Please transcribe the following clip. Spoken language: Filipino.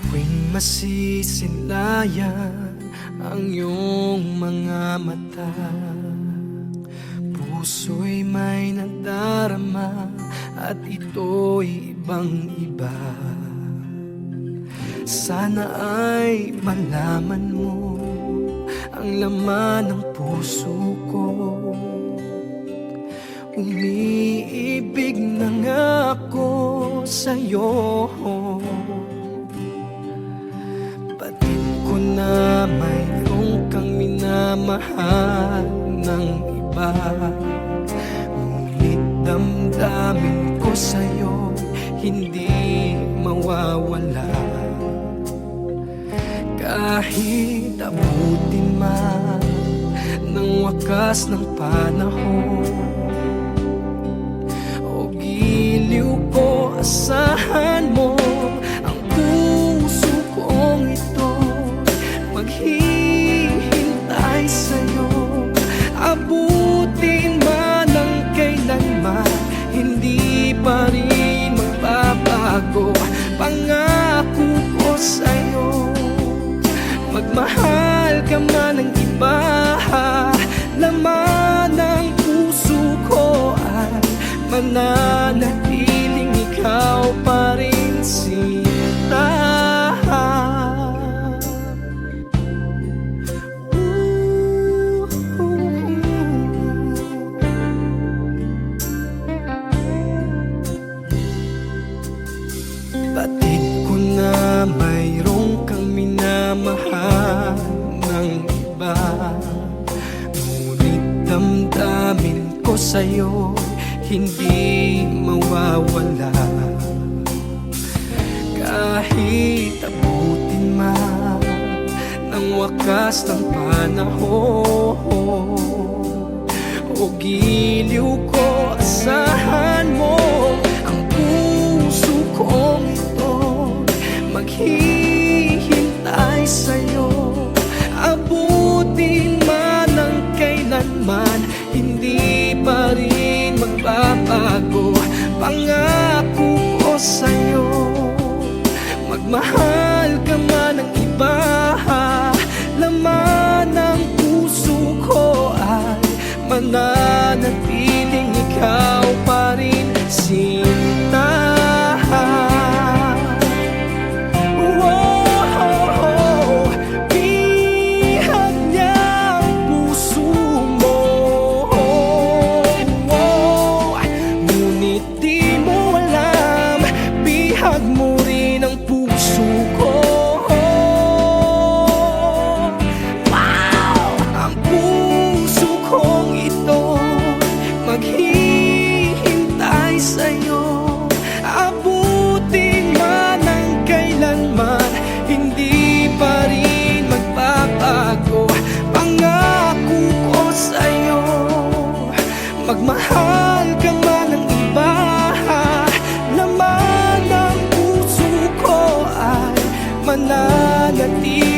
Tuwing masisilayan ang iyong mga mata, puso'y may nadarama at ito'y ibang-iba. Sana ay malaman mo ang laman ng puso ko. Umiibig na nga ako sa'yo. Batid ko na mayroong kang minamahal ng iba, ngunit damdamin ko sa'yo hindi mawawala. Kahit abutin man ng wakas ng panahon, o giliw ko, asahan mo ang puso kong ito maghihintay sa'yo. Abutin man ng kailanman, hindi pa rin magbabago pangako ko sa'yo. Magmahal ka man ng iba, laman ng puso ko ay mananatiling ikaw pa rin, sinta. Batid ko na mayroong kang minamahal ng iba, ngunit damdamin ko sa'yo hindi mawawala. Kahit abutin man ng wakas ng panahon, o giliw ko, asahan mo ang puso kong ito maghihintay sa'yo. Abutin man ng kailanman, hindi pa rin magbabago pangako ko sa'yo. Magmahal ka man ng iba, laman ng puso ko ay mananatiling ikaw pa rin, sinta. Mo rin ang puso ko. Wow! Ang puso kong ito maghihintay sa'yo. Abutin man ng kailanman, hindi pa rin magbabago pangako ko sa'yo. Magmahal ka man ng iba, laman ng puso ko ay mananatili